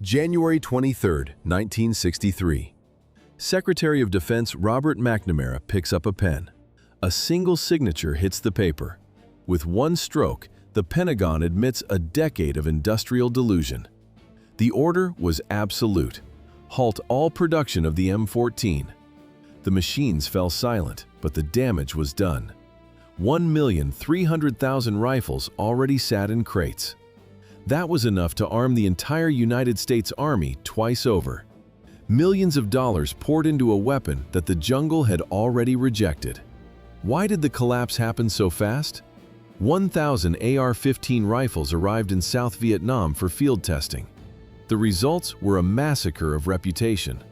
January 23, 1963. Secretary of Defense Robert McNamara picks up a pen. A single signature hits the paper. With one stroke, the Pentagon admits a decade of industrial delusion. The order was absolute. Halt all production of the M14. The machines fell silent, but the damage was done. 1,300,000 rifles already sat in crates. That was enough to arm the entire United States Army twice over. Millions of dollars poured into a weapon that the jungle had already rejected. Why did the collapse happen so fast? 1,000 AR-15 rifles arrived in South Vietnam for field testing. The results were a massacre of reputation.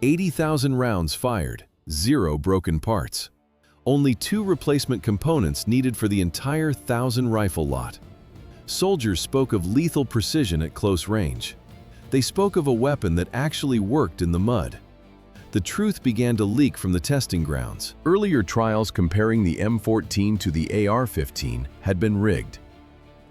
80,000 rounds fired, 0 broken parts. Only 2 replacement components needed for the entire 1,000 rifle lot. Soldiers spoke of lethal precision at close range. They spoke of a weapon that actually worked in the mud. The truth began to leak from the testing grounds. Earlier trials comparing the M14 to the AR-15 had been rigged.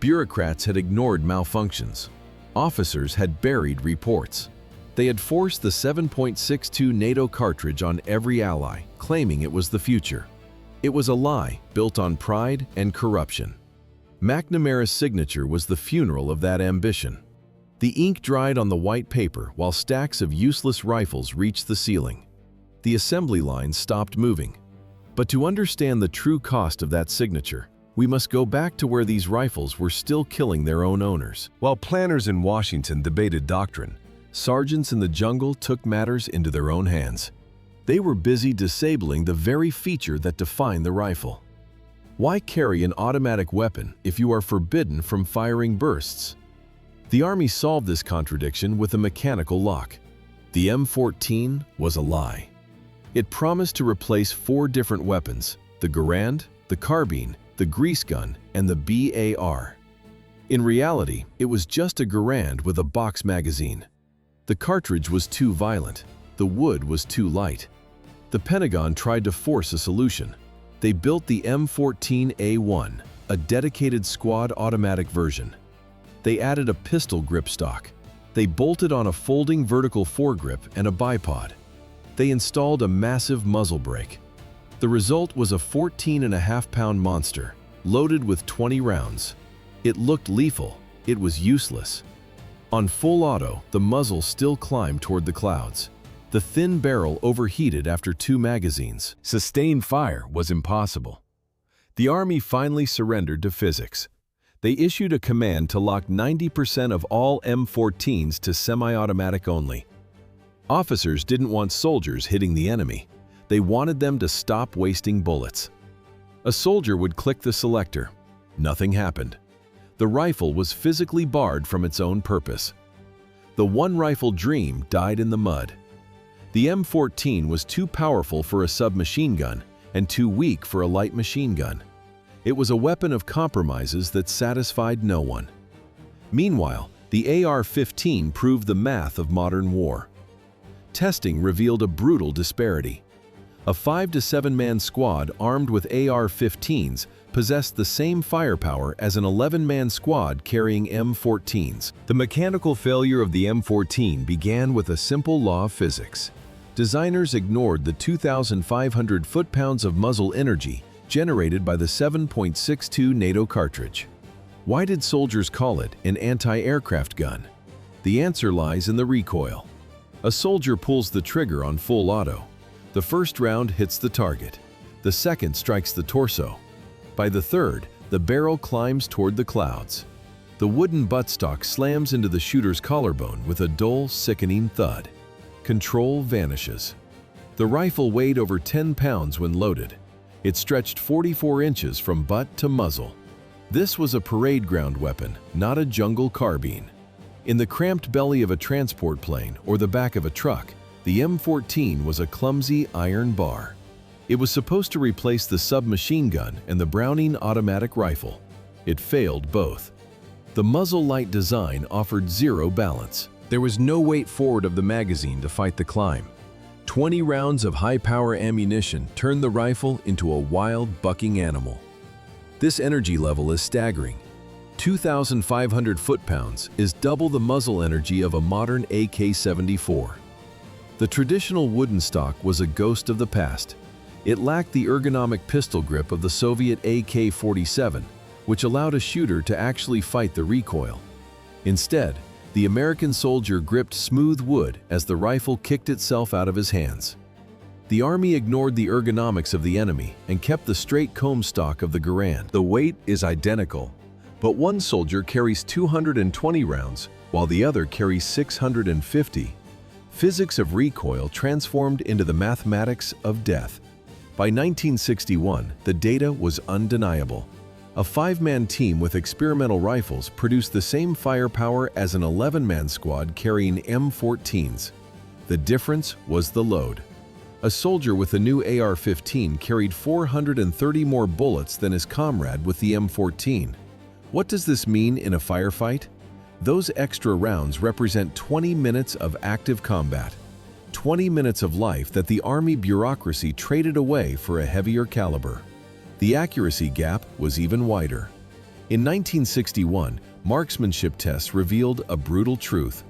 Bureaucrats had ignored malfunctions. Officers had buried reports. They had forced the 7.62 NATO cartridge on every ally, claiming it was the future. It was a lie built on pride and corruption. McNamara's signature was the funeral of that ambition. The ink dried on the white paper while stacks of useless rifles reached the ceiling. The assembly lines stopped moving. But to understand the true cost of that signature, we must go back to where these rifles were still killing their own owners. While planners in Washington debated doctrine, sergeants in the jungle took matters into their own hands. They were busy disabling the very feature that defined the rifle. Why carry an automatic weapon if you are forbidden from firing bursts? The Army solved this contradiction with a mechanical lock. The M14 was a lie. It promised to replace 4 different weapons: the Garand, the carbine, the grease gun, and the BAR. In reality, it was just a Garand with a box magazine. The cartridge was too violent. The wood was too light. The Pentagon tried to force a solution. They built the M14A1, a dedicated squad automatic version. They added a pistol grip stock. They bolted on a folding vertical foregrip and a bipod. They installed a massive muzzle brake. The result was a 14.5-pound monster, loaded with 20 rounds. It looked lethal. It was useless. On full auto, the muzzle still climbed toward the clouds. The thin barrel overheated after 2 magazines. Sustained fire was impossible. The Army finally surrendered to physics. They issued a command to lock 90% of all M14s to semi-automatic only. Officers didn't want soldiers hitting the enemy. They wanted them to stop wasting bullets. A soldier would click the selector. Nothing happened. The rifle was physically barred from its own purpose. The one-rifle dream died in the mud. The M14 was too powerful for a submachine gun and too weak for a light machine gun. It was a weapon of compromises that satisfied no one. Meanwhile, the AR-15 proved the math of modern war. Testing revealed a brutal disparity. A 5- to 7-man squad armed with AR-15s possessed the same firepower as an 11-man squad carrying M14s. The mechanical failure of the M14 began with a simple law of physics. Designers ignored the 2,500 foot-pounds of muzzle energy generated by the 7.62 NATO cartridge. Why did soldiers call it an anti-aircraft gun? The answer lies in the recoil. A soldier pulls the trigger on full auto. The first round hits the target. The second strikes the torso. By the third, the barrel climbs toward the clouds. The wooden buttstock slams into the shooter's collarbone with a dull, sickening thud. Control vanishes. The rifle weighed over 10 pounds when loaded. It stretched 44 inches from butt to muzzle. This was a parade ground weapon, not a jungle carbine. In the cramped belly of a transport plane or the back of a truck, the M14 was a clumsy iron bar. It was supposed to replace the submachine gun and the Browning automatic rifle. It failed both. The muzzle-light design offered 0 balance. There was no weight forward of the magazine to fight the climb. 20 rounds of high-power ammunition turned the rifle into a wild, bucking animal. This energy level is staggering. 2,500 foot-pounds is double the muzzle energy of a modern AK-74. The traditional wooden stock was a ghost of the past. It lacked the ergonomic pistol grip of the Soviet AK-47, which allowed a shooter to actually fight the recoil. Instead, the American soldier gripped smooth wood as the rifle kicked itself out of his hands. The Army ignored the ergonomics of the enemy and kept the straight comb stock of the Garand. The weight is identical, but one soldier carries 220 rounds while the other carries 650. Physics of recoil transformed into the mathematics of death. By 1961, the data was undeniable. A 5-man team with experimental rifles produced the same firepower as an 11-man squad carrying M14s. The difference was the load. A soldier with a new AR-15 carried 430 more bullets than his comrade with the M14. What does this mean in a firefight? Those extra rounds represent 20 minutes of active combat. 20 minutes of life that the Army bureaucracy traded away for a heavier caliber. The accuracy gap was even wider. In 1961, marksmanship tests revealed a brutal truth.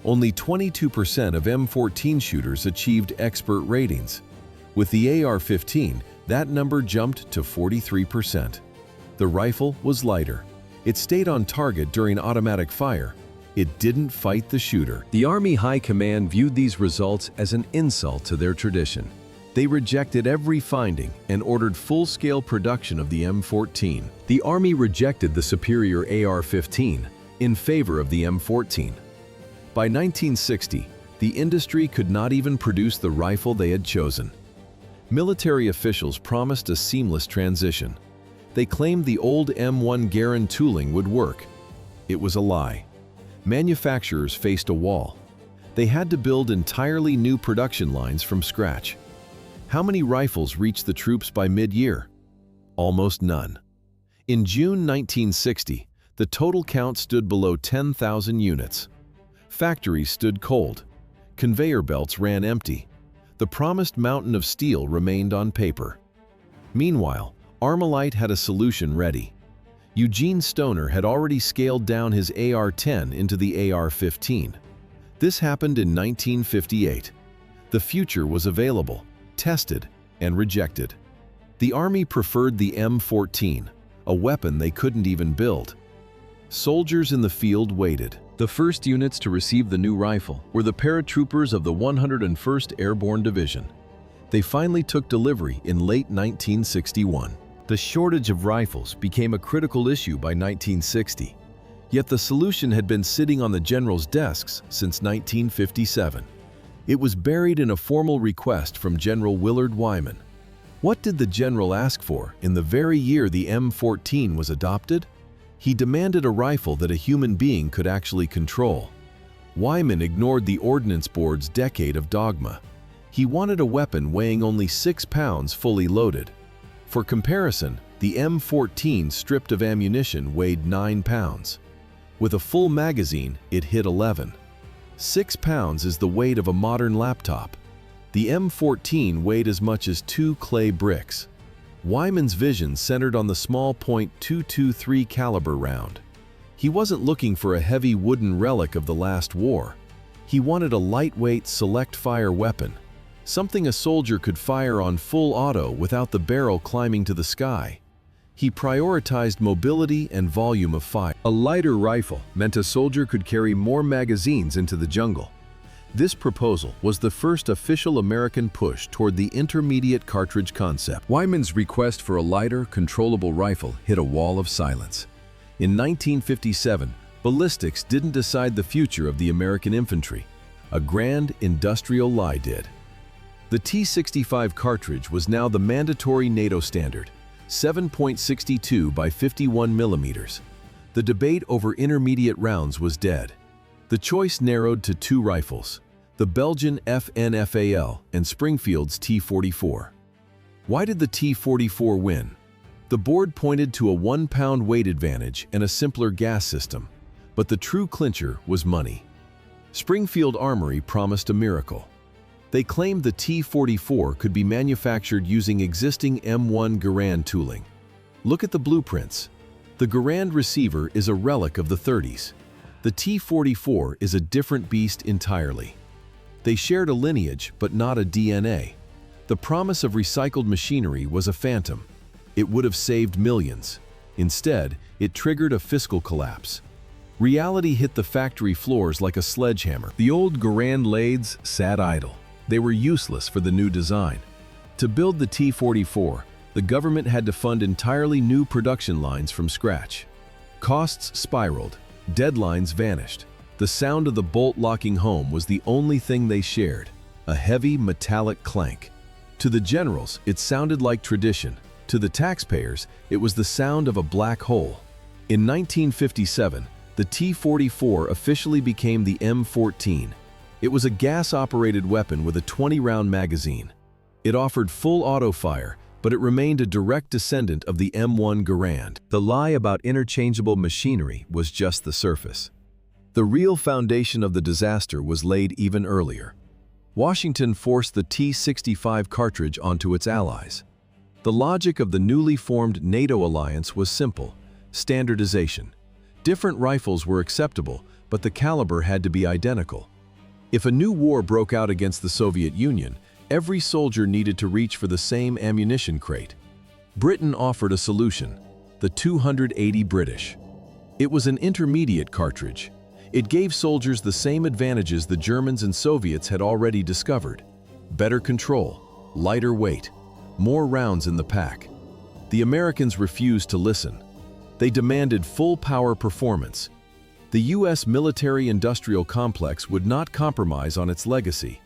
Only 22% of M14 shooters achieved expert ratings. With the AR-15, that number jumped to 43%. The rifle was lighter. It stayed on target during automatic fire. It didn't fight the shooter. The Army High Command viewed these results as an insult to their tradition. They rejected every finding and ordered full-scale production of the M14. The Army rejected the superior AR-15 in favor of the M14. By 1960, the industry could not even produce the rifle they had chosen. Military officials promised a seamless transition. They claimed the old M1 Garand tooling would work. It was a lie. Manufacturers faced a wall. They had to build entirely new production lines from scratch. How many rifles reached the troops by mid-year? Almost none. In June 1960, the total count stood below 10,000 units. Factories stood cold. Conveyor belts ran empty. The promised mountain of steel remained on paper. Meanwhile, Armalite had a solution ready. Eugene Stoner had already scaled down his AR-10 into the AR-15. This happened in 1958. The future was available, tested, and rejected. The Army preferred the M14, a weapon they couldn't even build. Soldiers in the field waited. The first units to receive the new rifle were the paratroopers of the 101st Airborne Division. They finally took delivery in late 1961. The shortage of rifles became a critical issue by 1960, yet the solution had been sitting on the generals' desks since 1957. It was buried in a formal request from General Willard Wyman. What did the general ask for in the very year the M14 was adopted? He demanded a rifle that a human being could actually control. Wyman ignored the Ordnance Board's decade of dogma. He wanted a weapon weighing only 6 pounds fully loaded. For comparison, the M14 stripped of ammunition weighed 9 pounds. With a full magazine, it hit 11. 6 pounds is the weight of a modern laptop. The M14 weighed as much as 2 clay bricks. Wyman's vision centered on the small .223 caliber round. He wasn't looking for a heavy wooden relic of the last war. He wanted a lightweight select-fire weapon, something a soldier could fire on full auto without the barrel climbing to the sky. He prioritized mobility and volume of fire. A lighter rifle meant a soldier could carry more magazines into the jungle. This proposal was the first official American push toward the intermediate cartridge concept. Wyman's request for a lighter, controllable rifle hit a wall of silence. In 1957, ballistics didn't decide the future of the American infantry. A grand industrial lie did. The T-65 cartridge was now the mandatory NATO standard, 7.62 by 51 millimeters. The debate over intermediate rounds was dead. The choice narrowed to 2 rifles, the Belgian FNFAL and Springfield's T-44. Why did the T-44 win? The board pointed to a 1-pound weight advantage and a simpler gas system, but the true clincher was money. Springfield Armory promised a miracle. They claimed the T-44 could be manufactured using existing M1 Garand tooling. Look at the blueprints. The Garand receiver is a relic of the 30s. The T-44 is a different beast entirely. They shared a lineage, but not a DNA. The promise of recycled machinery was a phantom. It would have saved millions. Instead, it triggered a fiscal collapse. Reality hit the factory floors like a sledgehammer. The old Garand lathes sat idle. They were useless for the new design. To build the T-44, the government had to fund entirely new production lines from scratch. Costs spiraled. Deadlines vanished. The sound of the bolt locking home was the only thing they shared, a heavy metallic clank. To the generals, it sounded like tradition. To the taxpayers, it was the sound of a black hole. In 1957, the T-44 officially became the M14. It was a gas-operated weapon with a 20-round magazine. It offered full auto fire, but it remained a direct descendant of the M1 Garand. The lie about interchangeable machinery was just the surface. The real foundation of the disaster was laid even earlier. Washington forced the T-65 cartridge onto its allies. The logic of the newly formed NATO alliance was simple: standardization. Different rifles were acceptable, but the caliber had to be identical. If a new war broke out against the Soviet Union, every soldier needed to reach for the same ammunition crate. Britain offered a solution: the 280 British. It was an intermediate cartridge. It gave soldiers the same advantages the Germans and Soviets had already discovered: better control, lighter weight, more rounds in the pack. The Americans refused to listen. They demanded full-power performance. The U.S. military-industrial complex would not compromise on its legacy.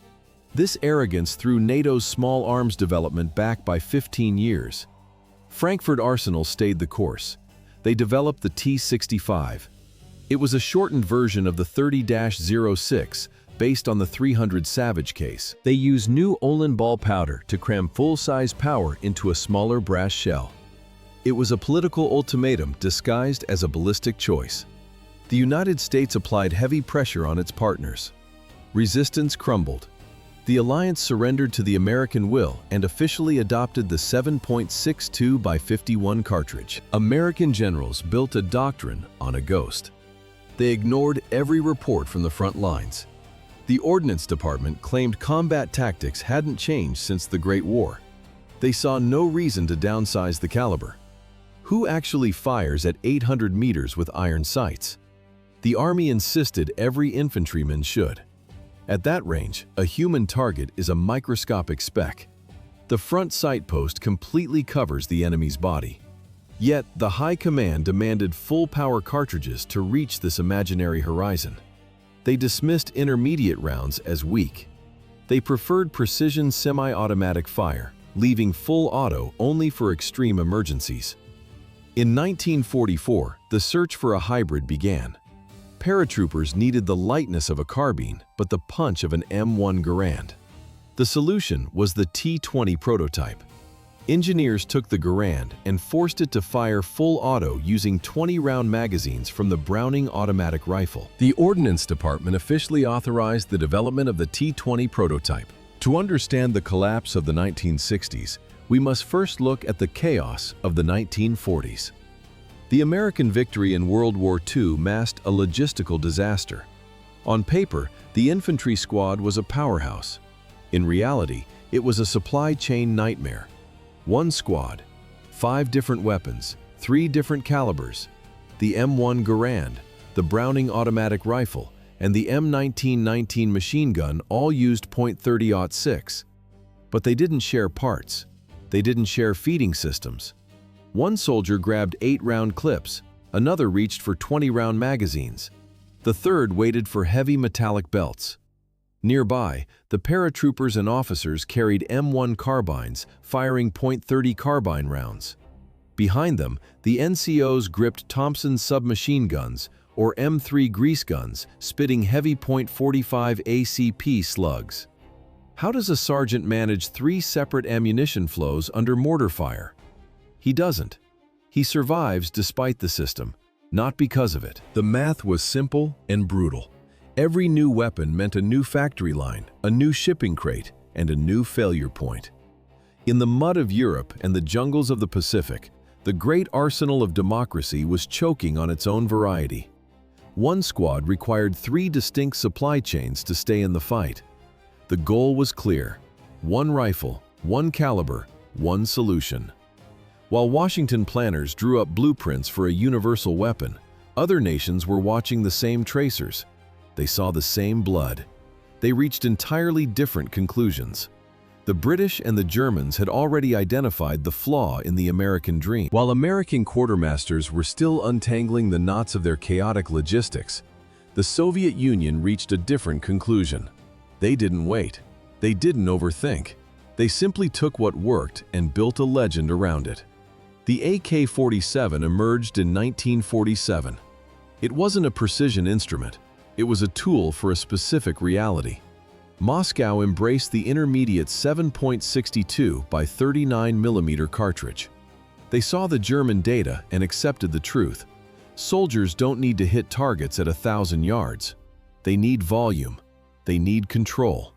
This arrogance threw NATO's small arms development back by 15 years. Frankfurt Arsenal stayed the course. They developed the T-65. It was a shortened version of the 30-06, based on the 300 Savage case. They used new Olin ball powder to cram full-size power into a smaller brass shell. It was a political ultimatum disguised as a ballistic choice. The United States applied heavy pressure on its partners. Resistance crumbled. The alliance surrendered to the American will and officially adopted the 7.62 by 51 cartridge. American generals built a doctrine on a ghost. They ignored every report from the front lines. The Ordnance Department claimed combat tactics hadn't changed since the Great War. They saw no reason to downsize the caliber. Who actually fires at 800 meters with iron sights? The Army insisted every infantryman should. At that range, a human target is a microscopic speck. The front sight post completely covers the enemy's body. Yet, the High Command demanded full-power cartridges to reach this imaginary horizon. They dismissed intermediate rounds as weak. They preferred precision semi-automatic fire, leaving full auto only for extreme emergencies. In 1944, the search for a hybrid began. Paratroopers needed the lightness of a carbine, but the punch of an M1 Garand. The solution was the T-20 prototype. Engineers took the Garand and forced it to fire full auto using 20-round magazines from the Browning automatic rifle. The Ordnance Department officially authorized the development of the T-20 prototype. To understand the collapse of the 1960s, we must first look at the chaos of the 1940s. The American victory in World War II masked a logistical disaster. On paper, the infantry squad was a powerhouse. In reality, it was a supply chain nightmare. One squad, 5 different weapons, 3 different calibers. The M1 Garand, the Browning automatic rifle, and the M1919 machine gun all used .30-06. But they didn't share parts. They didn't share feeding systems. One soldier grabbed 8-round clips, another reached for 20-round magazines. The third waited for heavy metallic belts. Nearby, the paratroopers and officers carried M1 carbines, firing .30 carbine rounds. Behind them, the NCOs gripped Thompson submachine guns, or M3 grease guns, spitting heavy .45 ACP slugs. How does a sergeant manage 3 separate ammunition flows under mortar fire? He doesn't. He survives despite the system, not because of it. The math was simple and brutal. Every new weapon meant a new factory line, a new shipping crate, and a new failure point. In the mud of Europe and the jungles of the Pacific, the great arsenal of democracy was choking on its own variety. One squad required 3 distinct supply chains to stay in the fight. The goal was clear: 1 rifle, 1 caliber, 1 solution. While Washington planners drew up blueprints for a universal weapon, other nations were watching the same tracers. They saw the same blood. They reached entirely different conclusions. The British and the Germans had already identified the flaw in the American dream. While American quartermasters were still untangling the knots of their chaotic logistics, the Soviet Union reached a different conclusion. They didn't wait. They didn't overthink. They simply took what worked and built a legend around it. The AK-47 emerged in 1947. It wasn't a precision instrument. It was a tool for a specific reality. Moscow embraced the intermediate 7.62 by 39 mm cartridge. They saw the German data and accepted the truth. Soldiers don't need to hit targets at 1,000 yards. They need volume. They need control.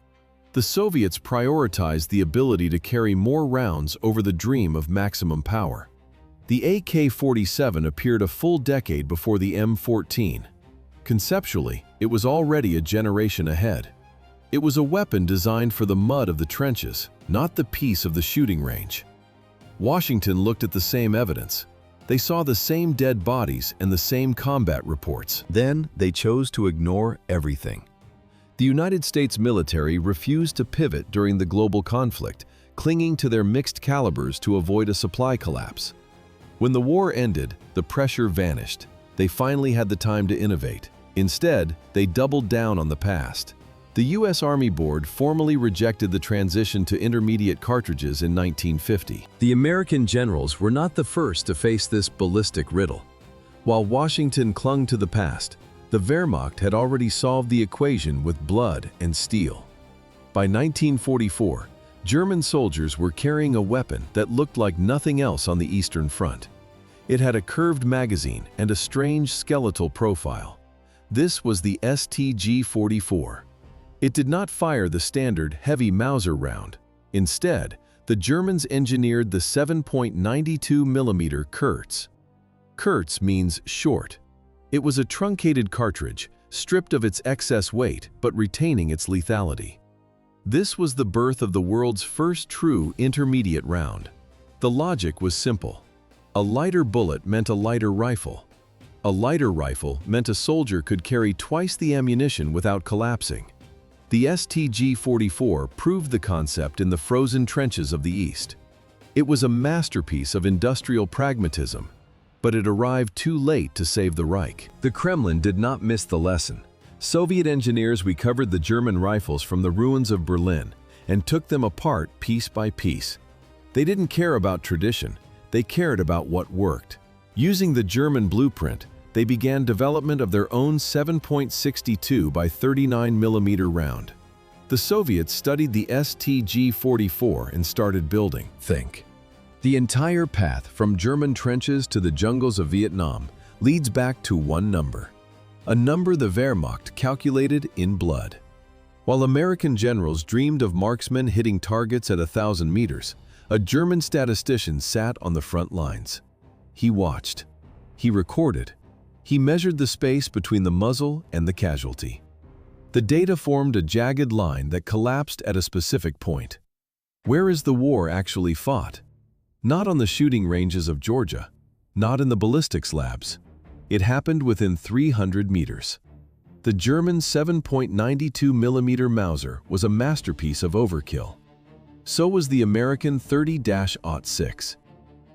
The Soviets prioritized the ability to carry more rounds over the dream of maximum power. The AK-47 appeared a full decade before the M14. Conceptually, it was already a generation ahead. It was a weapon designed for the mud of the trenches, not the peace of the shooting range. Washington looked at the same evidence. They saw the same dead bodies and the same combat reports. Then they chose to ignore everything. The United States military refused to pivot during the global conflict, clinging to their mixed calibers to avoid a supply collapse. When the war ended, the pressure vanished. They finally had the time to innovate. Instead, they doubled down on the past. The U.S. Army Board formally rejected the transition to intermediate cartridges in 1950. The American generals were not the first to face this ballistic riddle. While Washington clung to the past, the Wehrmacht had already solved the equation with blood and steel. By 1944, German soldiers were carrying a weapon that looked like nothing else on the Eastern Front. It had a curved magazine and a strange skeletal profile. This was the STG-44. It did not fire the standard heavy Mauser round. Instead, the Germans engineered the 7.92 mm Kurz. Kurz means short. It was a truncated cartridge, stripped of its excess weight but retaining its lethality. This was the birth of the world's first true intermediate round. The logic was simple. A lighter bullet meant a lighter rifle. A lighter rifle meant a soldier could carry twice the ammunition without collapsing. The STG-44 proved the concept in the frozen trenches of the East. It was a masterpiece of industrial pragmatism, but it arrived too late to save the Reich. The Kremlin did not miss the lesson. Soviet engineers recovered the German rifles from the ruins of Berlin and took them apart piece by piece. They didn't care about tradition, they cared about what worked. Using the German blueprint, they began development of their own 7.62 by 39 mm round. The Soviets studied the STG-44 and started building. Think. The entire path from German trenches to the jungles of Vietnam leads back to one number. A number the Wehrmacht calculated in blood. While American generals dreamed of marksmen hitting targets at 1,000 meters, a German statistician sat on the front lines. He watched. He recorded. He measured the space between the muzzle and the casualty. The data formed a jagged line that collapsed at a specific point. Where is the war actually fought? Not on the shooting ranges of Georgia, not in the ballistics labs. It happened within 300 meters. The German 7.92 mm Mauser was a masterpiece of overkill. So was the American 30-06.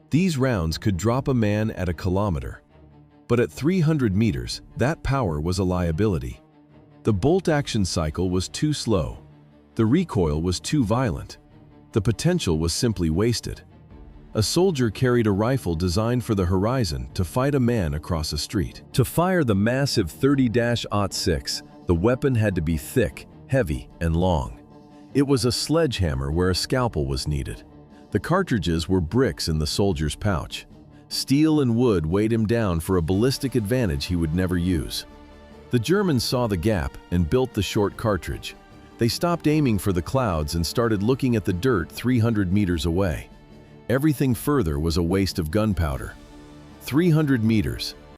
These rounds could drop a man at a kilometer. But at 300 meters, that power was a liability. The bolt action cycle was too slow. The recoil was too violent. The potential was simply wasted. A soldier carried a rifle designed for the horizon to fight a man across a street. To fire the massive 30-06, the weapon had to be thick, heavy, and long. It was a sledgehammer where a scalpel was needed. The cartridges were bricks in the soldier's pouch. Steel and wood weighed him down for a ballistic advantage he would never use. The Germans saw the gap and built the short cartridge. They stopped aiming for the clouds and started looking at the dirt 300 meters away. Everything further was a waste of gunpowder. 300 meters,